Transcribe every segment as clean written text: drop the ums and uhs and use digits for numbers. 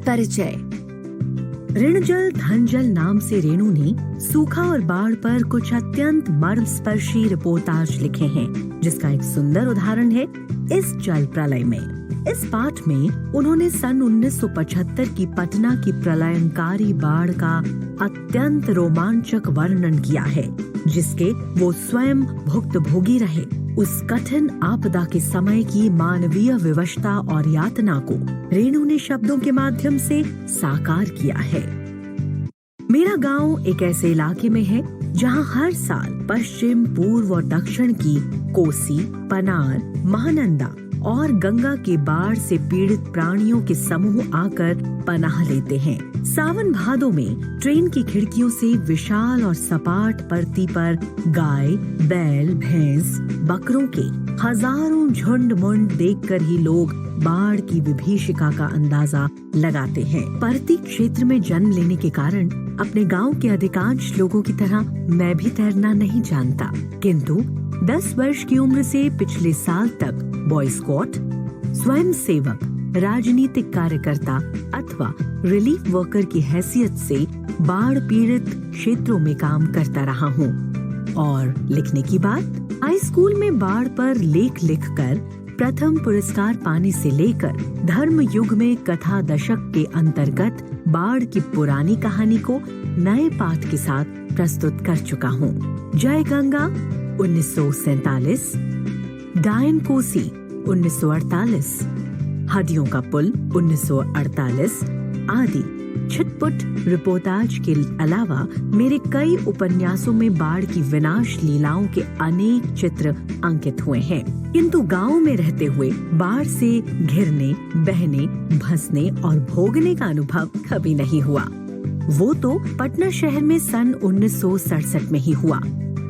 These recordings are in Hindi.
परिचय। ऋणजल धनजल नाम से रेणु ने सूखा और बाढ़ पर कुछ अत्यंत मर्मस्पर्शी रिपोर्टाज लिखे हैं, जिसका एक सुंदर उदाहरण है इस जल प्रलय में। इस पाठ में उन्होंने सन 1975 की पटना की प्रलयंकारी बाढ़ का अत्यंत रोमांचक वर्णन किया है, जिसके वो स्वयं भुक्तभोगी रहे। उस कठिन आपदा के समय की मानवीय विवशता और यातना को रेणु ने शब्दों के माध्यम से साकार किया है। मेरा गांव एक ऐसे इलाके में है जहां हर साल पश्चिम, पूर्व और दक्षिण की कोसी, पनार, महानंदा और गंगा के बाढ़ से पीड़ित प्राणियों के समूह आकर पनाह लेते हैं। सावन भादों में ट्रेन की खिड़कियों से विशाल और सपाट परती पर गाय, बैल, भैंस, बकरों के हजारों झुंड मुंड देखकर ही लोग बाढ़ की विभीषिका का अंदाजा लगाते हैं। परती क्षेत्र में जन्म लेने के कारण अपने गांव के अधिकांश लोगों की तरह मैं भी तैरना नहीं जानता, किंतु 10 वर्ष की उम्र से पिछले साल तक बॉय स्काउट, स्वयं सेवक, राजनीतिक कार्यकर्ता अथवा रिलीफ वर्कर की हैसियत से बाढ़ पीड़ित क्षेत्रों में काम करता रहा हूँ। और लिखने की बात, हाई स्कूल में बाढ़ पर लेख लिखकर प्रथम पुरस्कार पाने से लेकर धर्म युग में कथा दशक के अंतर्गत बाढ़ की पुरानी कहानी को नए पाठ के साथ प्रस्तुत कर चुका हूँ। जय गंगा 1947, डायन कोसी 1948, हदियों का पुल 1948 आदि छिटपुट रिपोर्टाज के अलावा मेरे कई उपन्यासों में बाढ़ की विनाश लीलाओं के अनेक चित्र अंकित हुए हैं, किंतु गांव में रहते हुए बाढ़ से घिरने, बहने, धंसने और भोगने का अनुभव कभी नहीं हुआ। वो तो पटना शहर में सन 1967 में ही हुआ,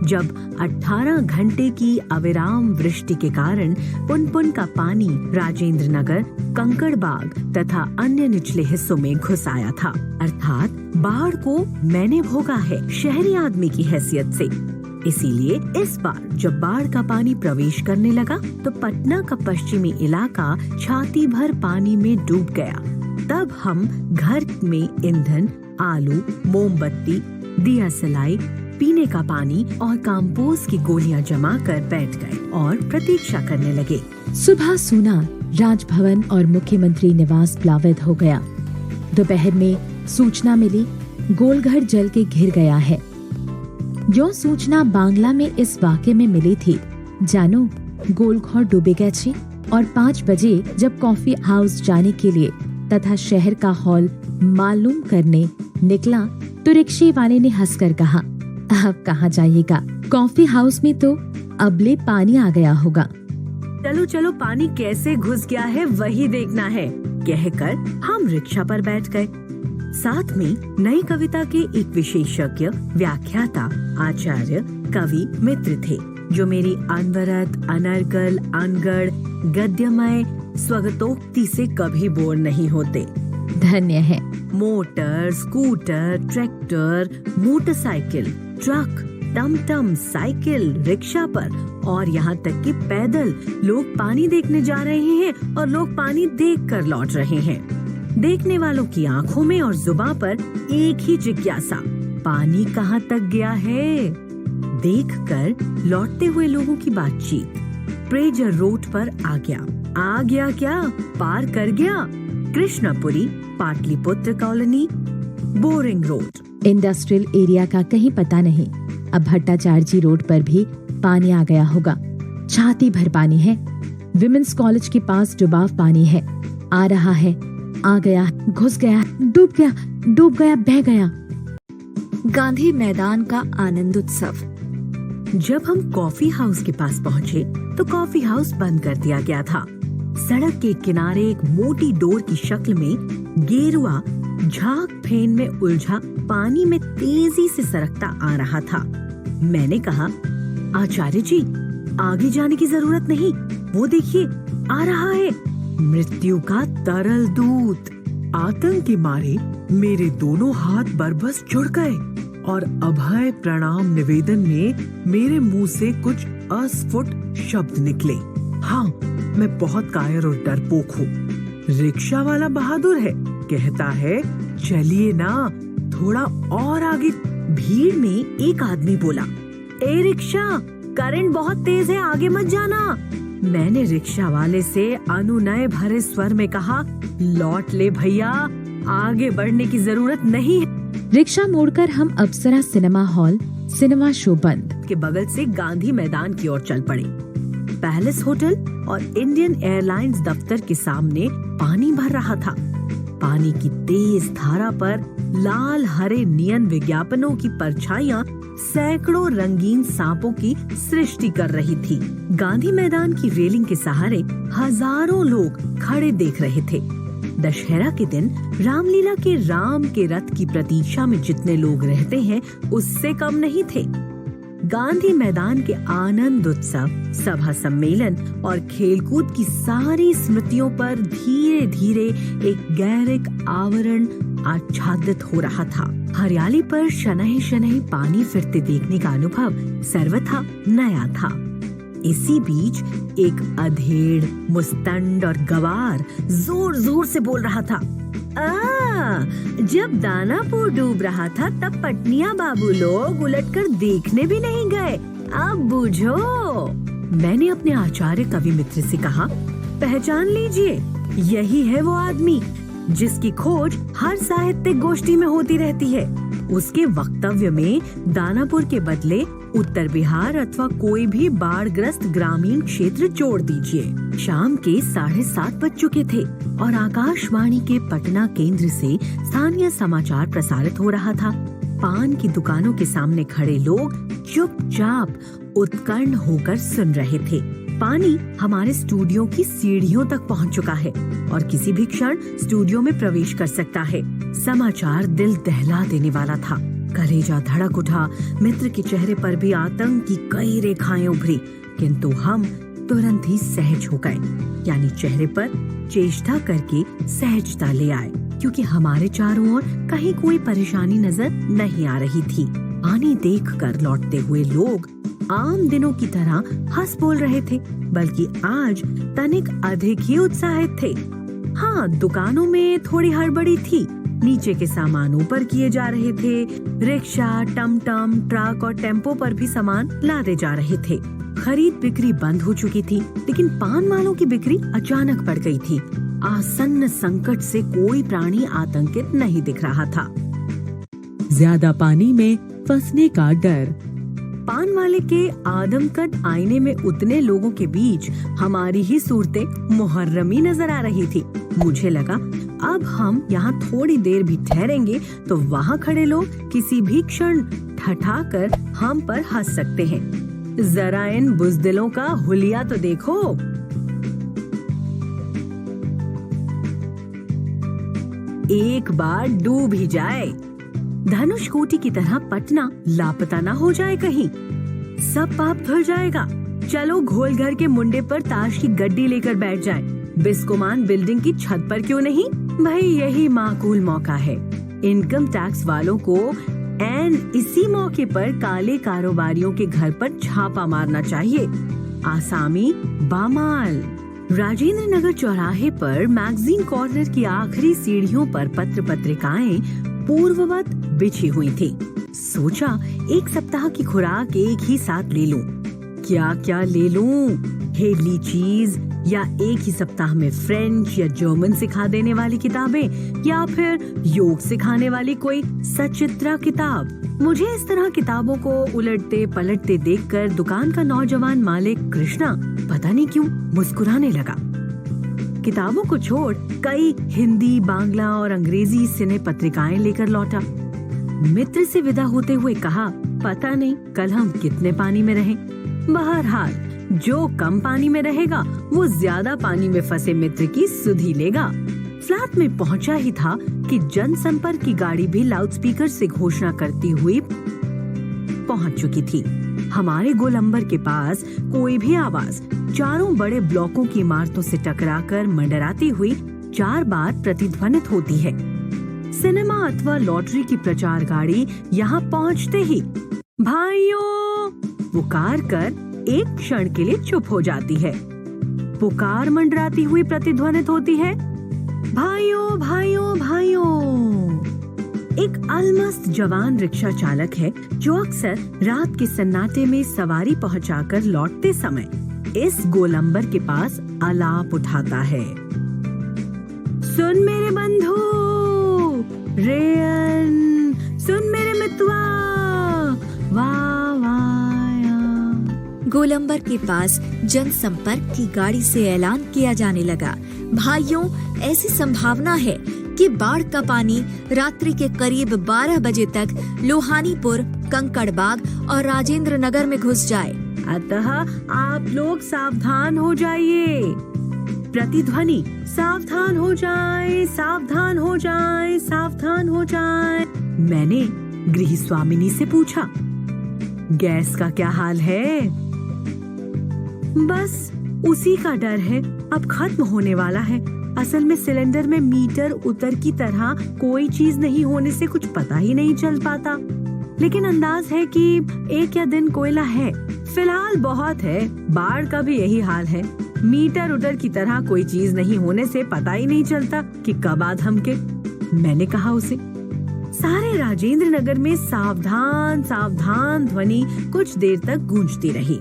जब 18 घंटे की अविराम वृष्टि के कारण पुनपुन का पानी राजेंद्र नगर, कंकड़बाग तथा अन्य निचले हिस्सों में घुस आया था। अर्थात बाढ़ को मैंने भोगा है शहरी आदमी की हैसियत से। इसीलिए इस बार जब बाढ़ का पानी प्रवेश करने लगा तो पटना का पश्चिमी इलाका छाती भर पानी में डूब गया। तब हम घर में ईंधन, आलू, मोमबत्ती, दिया सलाई, पीने का पानी और कंपोस्ट की गोलियां जमा कर बैठ गए और प्रतीक्षा करने लगे। सुबह सूना राजभवन और मुख्यमंत्री निवास प्लावित हो गया। दोपहर में सूचना मिली गोलघर जल के घिर गया है। यो सूचना बांग्ला में इस वाक्य में मिली थी, जानो गोलघर डूबे गए छे। और 5 बजे जब कॉफी हाउस जाने के लिए तथा शहर का हॉल मालूम करने निकला तो रिक्शे वाले ने हंसकर कहा, अब कहाँ जाइएगा, कॉफी हाउस में तो अबले पानी आ गया होगा। चलो चलो पानी कैसे घुस गया है वही देखना है, कहकर हम रिक्शा पर बैठ गए। साथ में नई कविता के एक विशेषज्ञ, व्याख्याता, आचार्य, कवि मित्र थे, जो मेरी अनवरत, अनर्गल, अनगढ़, गद्यमय स्वगतोक्ति से कभी बोर नहीं होते। धन्य है। Motor, scooter, tractor, motorcycle, truck, टमटम, साइकिल, रिक्शा पर और यहाँ तक कि पैदल लोग पानी देखने जा रहे हैं और लोग पानी देखकर लौट रहे हैं। देखने वालों की आंखों में और जुबान पर एक ही जिज्ञासा, पानी कहाँ तक गया है। देखकर लौटते हुए लोगों की बातचीत। प्रेजर रोड पर आ गया क्या, पार कर गया। Krishnapuri, Pataliputra colony, boring road. Industrial area का कहीं पता नहीं। अब भट्टाचार्य रोड पर भी पानी आ गया होगा। छाती भर पानी है। विमेंस कॉलेज के पास डुबाव पानी है। आ रहा है, आ गया, घुस गया, डूब गया, बह गया। गांधी मैदान का आनंद उत्सव। जब हम कॉफी हाउस के पास पहुँचे तो कॉफी हाउस बंद कर दिया गया था। सड़क के किनारे एक मोटी डोर की शक्ल में गेरुआ झाग फेन में उलझा पानी में तेजी से सरकता आ रहा था। मैंने कहा, आचार्य जी, आगे जाने की जरूरत नहीं, वो देखिए आ रहा है मृत्यु का तरल दूत। आतंक के मारे मेरे दोनों हाथ बरबस जुड़ गए और अभय प्रणाम निवेदन में मेरे मुंह से कुछ अस्फुट शब्द निकले। हाँ, मैं बहुत कायर और डरपोक हूँ। रिक्शा वाला बहादुर है, कहता है चलिए ना थोड़ा और आगे। भीड़ में एक आदमी बोला, ए रिक्शा, करंट बहुत तेज है, आगे मत जाना। मैंने रिक्शा वाले से अनुनय भरे स्वर में कहा, लौट ले भैया, आगे बढ़ने की जरूरत नहीं है। रिक्शा मोड़कर हम अप्सरा सिनेमा हॉल, सिनेमा शो बंद के बगल से गांधी मैदान की ओर चल पड़े। पैलेस होटल और इंडियन एयरलाइंस दफ्तर के सामने पानी भर रहा था। पानी की तेज धारा पर लाल हरे नियन विज्ञापनों की परछाइयां सैकड़ों रंगीन सांपों की सृष्टि कर रही थी। गांधी मैदान की रेलिंग के सहारे हजारों लोग खड़े देख रहे थे। दशहरा के दिन रामलीला के राम के रथ की प्रतीक्षा में जितने लोग रहते हैं उससे कम नहीं थे। गांधी मैदान के आनंद उत्सव, सभा सम्मेलन और खेलकूद की सारी स्मृतियों पर धीरे धीरे एक गैरिक आवरण आच्छादित हो रहा था। हरियाली पर शनैः शनैः पानी फिरते देखने का अनुभव सर्वथा नया था। इसी बीच एक अधेड़, मुस्तंड और गवार जोर जोर से बोल रहा था, जब दानापुर डूब रहा था तब पटनिया बाबू लोग उलटकर देखने भी नहीं गए, अब बूझो। मैंने अपने आचार्य कवि मित्र से कहा, पहचान लीजिए, यही है वो आदमी जिसकी खोज हर साहित्यिक गोष्ठी में होती रहती है। उसके वक्तव्य में दानापुर के बदले उत्तर बिहार अथवा कोई भी बाढ़ग्रस्त ग्रामीण क्षेत्र जोड़ दीजिए। शाम के 7:30 बज चुके थे और आकाशवाणी के पटना केंद्र से स्थानीय समाचार प्रसारित हो रहा था। पान की दुकानों के सामने खड़े लोग चुपचाप उत्कर्ण होकर सुन रहे थे। पानी हमारे स्टूडियो की सीढ़ियों तक पहुंच चुका है और किसी भी क्षण स्टूडियो में प्रवेश कर सकता है। समाचार दिल दहला देने वाला था। कलेजा धड़क उठा। मित्र के चेहरे पर भी आतंक की कई रेखाएं उभरी, किंतु हम तुरंत ही सहज हो गए, यानी चेहरे पर चेष्टा करके सहजता ले आए, क्योंकि हमारे चारों ओर कहीं कोई परेशानी नजर नहीं आ रही थी। पानी देखकर लौटते हुए लोग आम दिनों की तरह हंस बोल रहे थे, बल्कि आज तनिक अधिक ही उत्साहित थे। हाँ, दुकानों में थोड़ी हड़बड़ी थी। नीचे के सामान ऊपर किए जा रहे थे। रिक्शा, टमटम, ट्रक और टेम्पो पर भी सामान लादे जा रहे थे। खरीद बिक्री बंद हो चुकी थी, लेकिन पान मालों की बिक्री अचानक बढ़ गई थी। आसन्न संकट से कोई प्राणी आतंकित नहीं दिख रहा था। ज्यादा पानी में फंसने का डर। पान वाले के आदमकद आईने में उतने लोगों के बीच हमारी ही सूरतें मुहर्रमी नजर आ रही थी। मुझे लगा अब हम यहाँ थोड़ी देर भी ठहरेंगे तो वहाँ खड़े लोग किसी भी क्षण ठठाकर हम पर हंस सकते हैं। जरा इन बुज़दिलों का हुलिया तो देखो। एक बार डूब ही जाए, धनुषकोटि की तरह पटना लापता ना हो जाए कहीं, सब पाप धुल जाएगा। चलो घोल घर के मुंडे पर ताश की गड्डी लेकर बैठ जाए। बिस्कोमान बिल्डिंग की छत पर क्यों नहीं? भाई यही माकूल मौका है। इनकम टैक्स वालों को एन इसी मौके पर काले कारोबारियों के घर पर छापा मारना चाहिए। आसामी बामाल। राजेंद्र नगर चौराहे पर मैगजीन कॉर्नर की आखिरी सीढ़ियों पर पत्र पत्रिकाएं पूर्ववत बिछी हुई थी। सोचा एक सप्ताह की खुराक एक ही साथ ले लूं। क्या क्या ले लूं? हेली चीज या एक ही सप्ताह में फ्रेंच या जर्मन सिखा देने वाली किताबें, या फिर योग सिखाने वाली कोई सचित्रा किताब। मुझे इस तरह किताबों को उलटते पलटते देखकर दुकान का नौजवान मालिक कृष्णा पता नहीं क्यों मुस्कुराने लगा। किताबों को छोड़ कई हिंदी, बांग्ला और अंग्रेजी सिने पत्रिकाएं लेकर लौटा। मित्र से विदा होते हुए कहा, पता नहीं कल हम कितने पानी में रहें। बहरहाल जो कम पानी में रहेगा वो ज्यादा पानी में फंसे मित्र की सुधि लेगा। फ्लैट में पहुंचा ही था कि जनसंपर्क की गाड़ी भी लाउडस्पीकर से घोषणा करती हुई पहुंच चुकी थी। हमारे गोलंबर के पास कोई भी आवाज चारों बड़े ब्लॉकों की इमारतों से टकराकर मंडराती हुई 4 बार प्रतिध्वनित होती है। सिनेमा अथवा लॉटरी की प्रचार गाड़ी यहाँ पहुँचते ही भाइयों पुकार कर एक क्षण के लिए चुप हो जाती है। पुकार मंडराती हुई प्रतिध्वनित होती है, भाइयों भाइयों भाइयों, एक अलमस्त जवान रिक्शा चालक है जो अक्सर रात के सन्नाटे में सवारी पहुंचाकर लौटते समय इस गोलंबर के पास आलाप उठाता है। सुन मेरे बंधु रेयन, सुन मेरे मितवा, वाह वाह। गोलंबर के पास जनसंपर्क की गाड़ी से ऐलान किया जाने लगा, भाइयों, ऐसी संभावना है कि बाढ़ का पानी रात्रि के करीब 12 बजे तक लोहानीपुर, कंकड़बाग और राजेंद्र नगर में घुस जाए। अतः आप लोग सावधान हो जाइए। प्रतिध्वनि, सावधान हो जाए, सावधान हो जाए, सावधान हो जाए। मैंने गृह स्वामिनी से पूछा, गैस का क्या हाल है? बस उसी का डर है, अब खत्म होने वाला है। असल में सिलेंडर में मीटर उतर की तरह कोई चीज नहीं होने से कुछ पता ही नहीं चल पाता, लेकिन अंदाज है कि 1 या दिन कोयला है। फिलहाल बहुत है, बाढ़ का भी यही हाल है। मीटर उतर की तरह कोई चीज नहीं होने से पता ही नहीं चलता कि कब आ धमके। मैंने कहा उसे। सारे राजेंद्र नगर में सावधान सावधान ध्वनि कुछ देर तक गूंजती रही।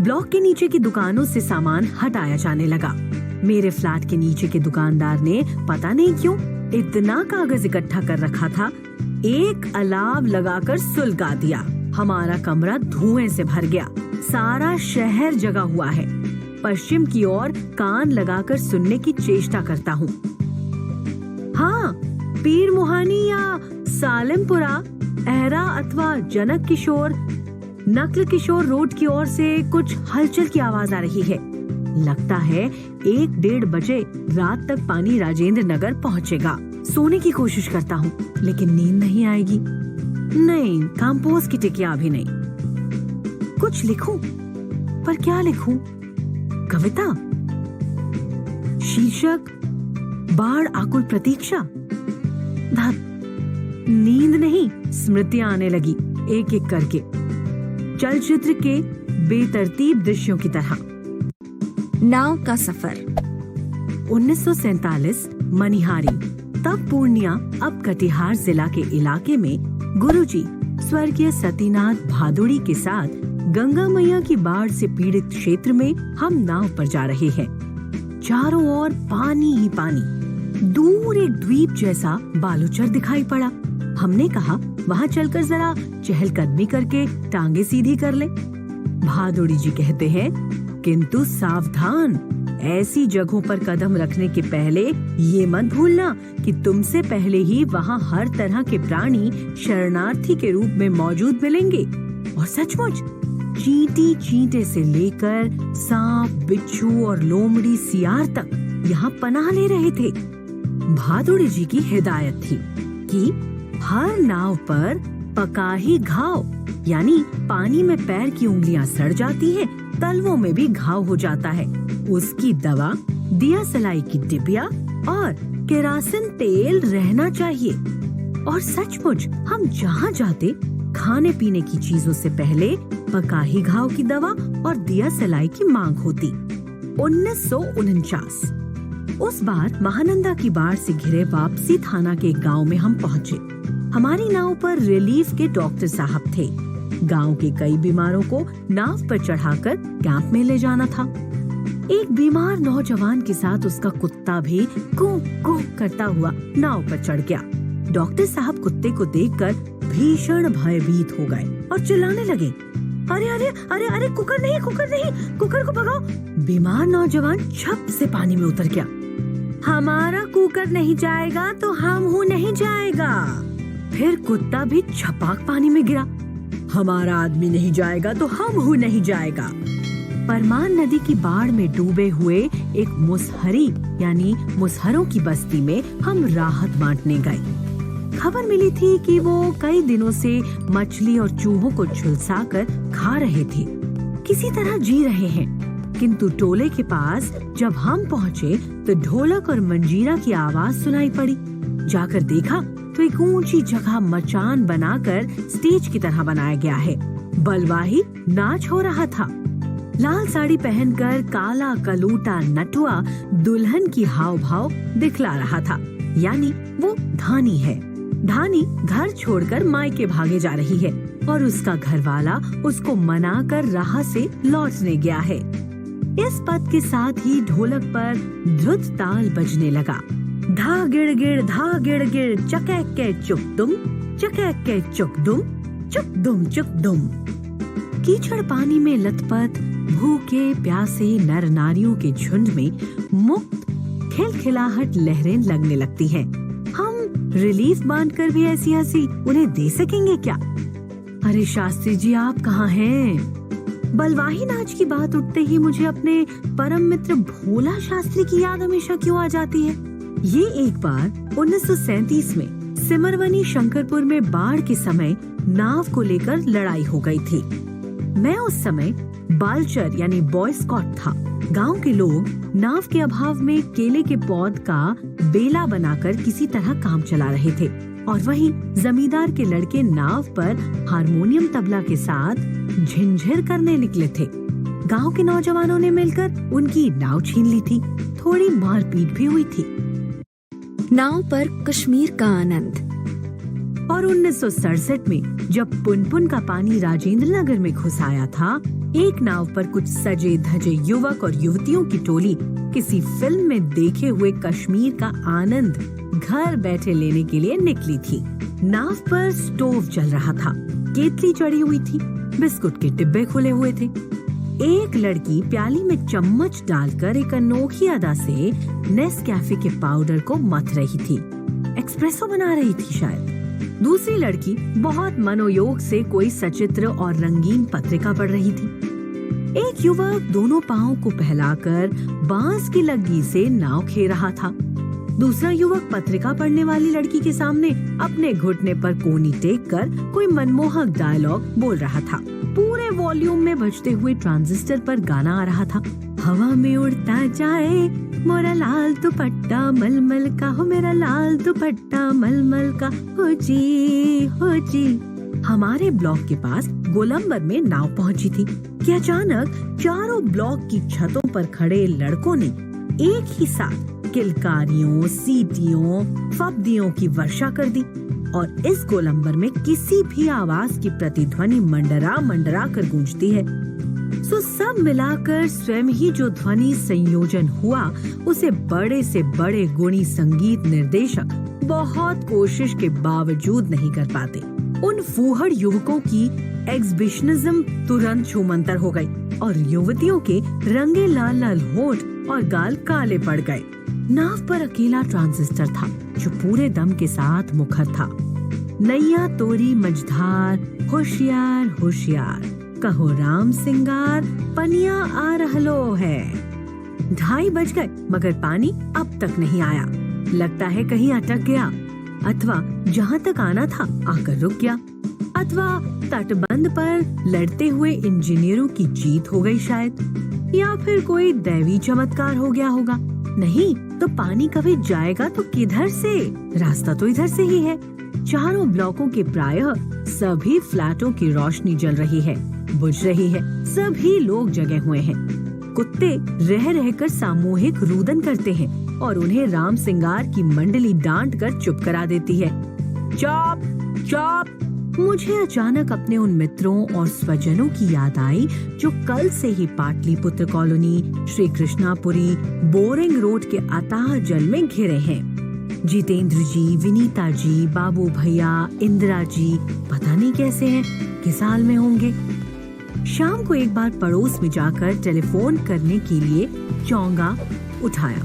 ब्लॉक के नीचे की दुकानों से सामान हटाया जाने लगा। मेरे फ्लैट के नीचे के दुकानदार ने पता नहीं क्यों इतना कागज इकट्ठा कर रखा था, एक अलाव लगाकर सुलगा दिया। हमारा कमरा धुएं से भर गया। सारा शहर जगा हुआ है। पश्चिम की ओर कान लगाकर सुनने की चेष्टा करता हूँ। हाँ, पीर मुहानी या सालिमपुरा, एहरा अथवा जनक किशोर, नकल किशोर रोड की ओर से कुछ हलचल की आवाज आ रही है। लगता है 1-1:30 बजे रात तक पानी राजेंद्र नगर पहुंचेगा। सोने की कोशिश करता हूँ, लेकिन नींद नहीं आएगी। नहीं, कंपोज की टिकिया भी नहीं। कुछ लिखूं, पर क्या लिखूं? कविता? शीर्षक बाढ़ आकुल प्रतीक्षा। नींद नहीं, स्मृतियां आने लगी एक एक करके, चलचित्र के बेतरतीब दृश्यों की तरह। नाव का सफर। 1947 मनिहारी, तब पूर्णिया अब कटिहार जिला के इलाके में गुरुजी स्वर्गीय सतीनाथ भादुड़ी के साथ गंगा मैया की बाढ़ से पीड़ित क्षेत्र में हम नाव पर जा रहे हैं। चारों ओर पानी ही पानी। दूर एक द्वीप जैसा बालूचर दिखाई पड़ा। हमने कहा वहाँ चलकर जरा चहलकदमी करके टांगे सीधी कर ले। भादुड़ी जी कहते हैं, किंतु सावधान, ऐसी जगहों पर कदम रखने के पहले ये मत भूलना कि तुमसे पहले ही वहाँ हर तरह के प्राणी शरणार्थी के रूप में मौजूद मिलेंगे। और सचमुच चींटी चींटे से लेकर सांप, बिच्छू और लोमड़ी सियार तक यहाँ पनाह ले रहे थे। भादुड़ी जी की हिदायत थी कि हर नाव पर पकाही घाव, यानी पानी में पैर की उंगलियां सड़ जाती हैं, तलवों में भी घाव हो जाता है, उसकी दवा, दिया सलाई की डिबिया और केरासिन तेल रहना चाहिए। और सचमुच हम जहाँ जाते खाने पीने की चीजों से पहले पकाही घाव की दवा और दिया सलाई की मांग होती। 1949 उस बार महानंदा की बाढ़ से घिरे वापसी थाना के एक गांव में हम पहुँचे। हमारी नाव पर रिलीफ के डॉक्टर साहब थे। गांव के कई बीमारों को नाव पर चढ़ाकर कैंप में ले जाना था। एक बीमार नौजवान के साथ उसका कुत्ता भी कूं कूं करता हुआ नाव पर चढ़ गया। डॉक्टर साहब कुत्ते को देखकर भीषण भयभीत हो गए और चिल्लाने लगे, अरे अरे अरे अरे, कुकर नहीं, कुकर नहीं, कुकर को भगाओ। बीमार नौजवान छप से पानी में उतर गया। हमारा कुकर नहीं जाएगा तो हम हूँ नहीं जाएगा। फिर कुत्ता भी छपाक पानी में गिरा। हमारा आदमी नहीं जाएगा तो हम हूँ नहीं जाएगा। परमान नदी की बाढ़ में डूबे हुए एक मुसहरी यानी मुसहरों की बस्ती में हम राहत बांटने गए। खबर मिली थी कि वो कई दिनों से मछली और चूहों को झुलसाकर खा रहे थे, किसी तरह जी रहे हैं। किंतु टोले के पास जब हम पहुँचे तो ढोलक और मंजीरा की आवाज सुनाई पड़ी। जाकर देखा तो एक ऊंची जगह मचान बनाकर स्टेज की तरह बनाया गया है। बलवाही नाच हो रहा था। लाल साड़ी पहनकर काला कलूटा नटुआ दुल्हन की हाव भाव दिखला रहा था, यानी वो धानी है। धानी घर छोड़कर मायके भागे जा रही है और उसका घरवाला उसको मनाकर राह से लौटने गया है। इस पद के साथ ही ढोलक पर द्रुत ताल बजने लगा। धा गिड़ चकैक के चुक दुम, चकैक के चुक दुम, चुक दुम चुक दुम। कीचड़ पानी में लथपथ भूखे प्यासे नर नारियों के झुंड में मुक्त खिलखिलाहट लहरें लगने लगती हैं। हम रिलीफ बांधकर भी ऐसी हंसी उन्हें दे सकेंगे क्या? अरे शास्त्री जी, आप कहाँ हैं? बलवाही नाच की बात उठते ही मुझे अपने परम मित्र भोला शास्त्री की याद हमेशा क्यों आ जाती है। ये एक बार 1937 में सिमरवनी शंकरपुर में बाढ़ के समय नाव को लेकर लड़ाई हो गई थी। मैं उस समय बालचर यानी बॉय स्काउट था। गांव के लोग नाव के अभाव में केले के पौध का बेला बनाकर किसी तरह काम चला रहे थे और वहीं जमींदार के लड़के नाव पर हारमोनियम तबला के साथ झिनझिर करने निकले थे। गांव के नौजवानों ने मिलकर उनकी नाव छीन ली थी। थोड़ी मारपीट भी हुई थी। नाव पर कश्मीर का आनंद। और 1967 में जब पुनपुन का पानी राजेंद्र नगर में घुस आया था, एक नाव पर कुछ सजे धजे युवक और युवतियों की टोली किसी फिल्म में देखे हुए कश्मीर का आनंद घर बैठे लेने के लिए निकली थी। नाव पर स्टोव जल रहा था, केतली चढ़ी हुई थी, बिस्कुट के डिब्बे खुले हुए थे। एक लड़की प्याली में चम्मच डालकर एक अनोखी अदा से नेस्कैफे के पाउडर को मथ रही थी, एक्सप्रेसो बना रही थी शायद। दूसरी लड़की बहुत मनोयोग से कोई सचित्र और रंगीन पत्रिका पढ़ रही थी। एक युवक दोनों पांवों को फैलाकर बांस की लग्गी से नाव खे रहा था। दूसरा युवक पत्रिका पढ़ने वाली लड़की के सामने अपने घुटने पर कोनी टेक कर कोई मनमोहक डायलॉग बोल रहा था। पूरे वॉल्यूम में बजते हुए ट्रांजिस्टर पर गाना आ रहा था। हवा में उड़ता जाए मोरा लाल दुपट्टा मलमल का, हो मेरा लाल दुपट्टा मलमल का, हो जी हो जी। हमारे ब्लॉक के पास गोलंबर में नाव पहुंची थी कि अचानक चारों ब्लॉक की छतों पर खड़े लड़कों ने एक ही साथ किलकारियों, सीटियों, फब्दियों की वर्षा कर दी और इस गोलंबर में किसी भी आवाज की प्रतिध्वनि मंडरा मंडरा कर गूंजती है। सो सब मिलाकर स्वयं ही जो ध्वनि संयोजन हुआ उसे बड़े से बड़े गुणी संगीत निर्देशक बहुत कोशिश के बावजूद नहीं कर पाते। उन फूहड़ युवकों की एग्जिबिशनिज्म तुरंत छूमंतर हो गई और युवतियों के रंगे लाल लाल होठ और गाल काले पड़ गए। नाव पर अकेला ट्रांजिस्टर था जो पूरे दम के साथ मुखर था। नैया तोरी मझधार, होशियार होशियार, कहो राम सिंगार, पनिया आ रहलो है। 2:30 बज गए मगर पानी अब तक नहीं आया। लगता है कहीं अटक गया, अथवा जहाँ तक आना था आकर रुक गया, अथवा तटबंध पर लड़ते हुए इंजीनियरों की जीत हो गई शायद, या फिर कोई दैवी चमत्कार हो गया होगा। नहीं तो पानी कभी जाएगा तो किधर से? रास्ता तो इधर से ही है। चारों ब्लॉकों के प्रायः सभी फ्लैटों की रोशनी जल रही है, बुझ रही है। सभी लोग जगे हुए हैं। कुत्ते रह रहकर सामूहिक रुदन करते हैं और उन्हें राम सिंगार की मंडली डांट कर चुप करा देती है। चुप चुप। मुझे अचानक अपने उन मित्रों और स्वजनों की याद आई जो कल से ही Pataliputra colony, Shri Krishnapuri, boring road के अथाह जल में घिरे हैं। जितेंद्र जी, विनीता जी, बाबू भैया, इंदिरा जी पता नहीं कैसे हैं, किस हाल में होंगे। शाम को एक बार पड़ोस में जाकर टेलीफोन करने के लिए चौंगा उठाया।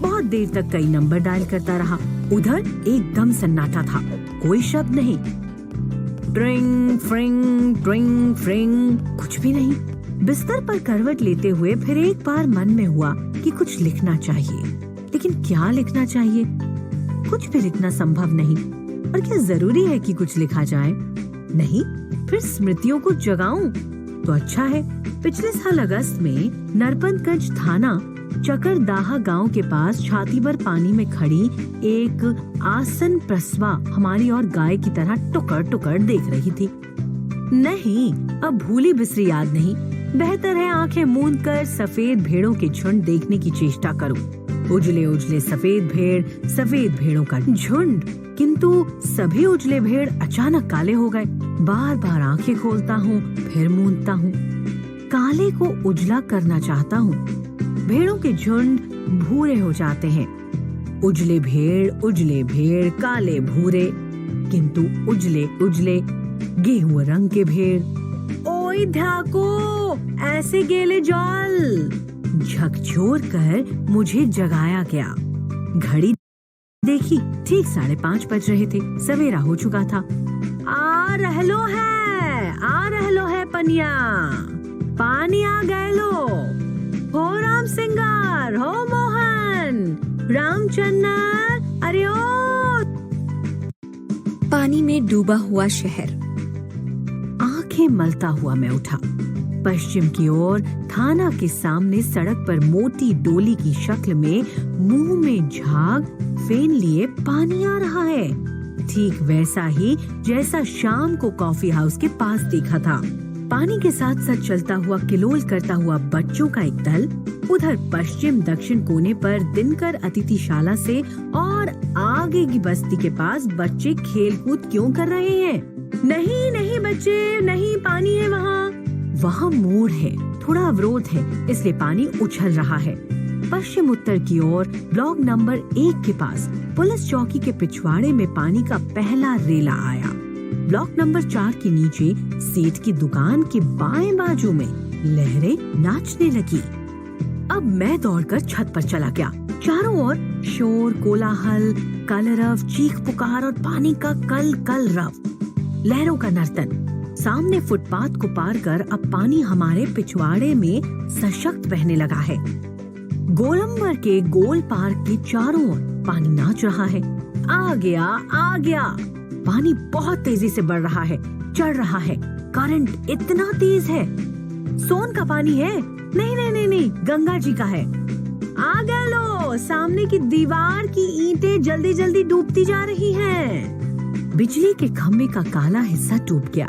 बहुत देर तक कई नंबर डायल करता रहा। उधर एकदम सन्नाटा था, कोई शब्द नहीं। ट्रिंग फ्रिंग ट्रिंग फ्रिंग, कुछ भी नहीं। बिस्तर पर करवट लेते हुए फिर एक बार मन में हुआ कि कुछ लिखना चाहिए, लेकिन क्या लिखना चाहिए? कुछ भी लिखना संभव नहीं। और क्या जरूरी है कि कुछ लिखा जाए? नहीं, फिर स्मृतियों को जगाऊं तो अच्छा है। पिछले साल अगस्त में नरपतगंज थाना चकरदाहा गांव के पास छाती भर पानी में खड़ी एक आसन प्रसवा हमारी और गाय की तरह टुकड़ टुकड़ देख रही थी। नहीं, अब भूली बिसरी याद नहीं, बेहतर है आंखें मूंद कर सफेद भेड़ों के झुंड देखने की चेष्टा करूं। उजले उजले सफेद भेड़ों का झुंड। किंतु सभी उजले भेड़ अचानक काले हो गए। बार बार आंखें खोलता हूँ, फिर मूंदता हूँ। काले को उजला करना चाहता हूँ। भेड़ों के झुंड भूरे हो जाते हैं। उजले भेड़, काले भूरे, किंतु उजले उजले गेहूं रंग के भेड़। ओए ध्याको, ऐसे गेले जाल। झकझोर कर मुझे जगाया गया। घड़ी देखी, ठीक 5:30 बज रहे थे। सवेरा हो चुका था। आ रहलो है पनिया, पानी आ गए लो। हो राम सिंगार, हो मोहन, रामचंद्र, अरे ओ। पानी में डूबा हुआ शहर। आंखें मलता हुआ मैं उठा। पश्चिम की ओर थाना के सामने सड़क पर मोटी डोली की शक्ल में मुंह में झाग फेन लिए पानी आ रहा है। ठीक वैसा ही जैसा शाम को कॉफी हाउस के पास देखा था। पानी के साथ साथ चलता हुआ किलोल करता हुआ बच्चों का एक दल। उधर पश्चिम दक्षिण कोने पर दिनकर अतिथिशाला से और आगे की बस्ती के पास बच्चे खेलकूद क्यों कर रहे हैं? नहीं बच्चे, नहीं, पानी है वहाँ मोड़ है, थोड़ा अवरोध है, इसलिए पानी उछल रहा है। पश्चिम उत्तर की ओर ब्लॉक नंबर 1 के पास पुलिस चौकी के पिछवाड़े में पानी का पहला रेला आया। ब्लॉक नंबर 4 के नीचे सेठ की दुकान के बाएं बाजू में लहरें नाचने लगी। अब मैं दौड़कर छत पर चला गया। चारों ओर शोर, कोलाहल, कलरव, चीख पुकार और पानी का कल रव, लहरों का नर्तन। सामने फुटपाथ को पार कर अब पानी हमारे पिछवाड़े में सशक्त बहने लगा है। गोलंबर के गोल पार्क के चारों ओर पानी नाच रहा है। आ गया। पानी बहुत तेजी से बढ़ रहा है, चढ़ रहा है। करंट इतना तेज है। सोन का पानी है? नहीं, गंगा जी का है। आ गए लो। सामने की दीवार की ईंटें जल्दी जल्दी डूबती जा रही हैं। बिजली के खंभे का काला हिस्सा डूब गया।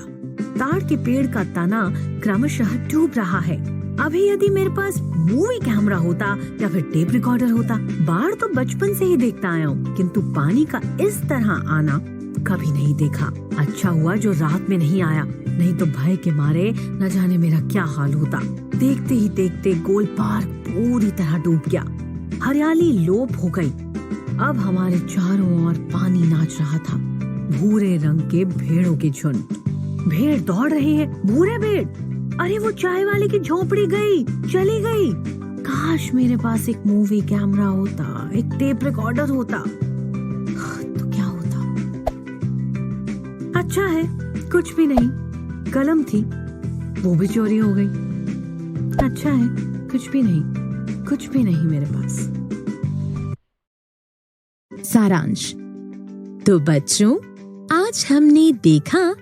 ताड़ के पेड़ का तना क्रमशः डूब रहा है। अभी यदि मेरे पास मूवी कैमरा होता या फिर टेप रिकॉर्डर होता। बाढ़ तो बचपन से ही देखता आया हूँ, किंतु पानी का इस तरह आना कभी नहीं देखा। अच्छा हुआ जो रात में नहीं आया, नहीं तो भय के मारे न जाने मेरा क्या हाल होता। देखते ही देखते गोल पार्क पूरी तरह डूब गया। हरियाली लोप हो गई। अब हमारे चारों ओर पानी नाच रहा था। भूरे रंग के भेड़ों के झुंड। भेड़ दौड़ रहे हैं, भूरे भेड़। अरे वो चाय वाले की झोपड़ी चली गई। काश मेरे पास एक मूवी कैमरा होता, एक टेप रिकॉर्डर होता, तो क्या होता? अच्छा है, कुछ भी नहीं। कलम थी, वो भी चोरी हो गई। अच्छा है, कुछ भी नहीं मेरे पास। सारांश। तो बच्चों, आज हमने देखा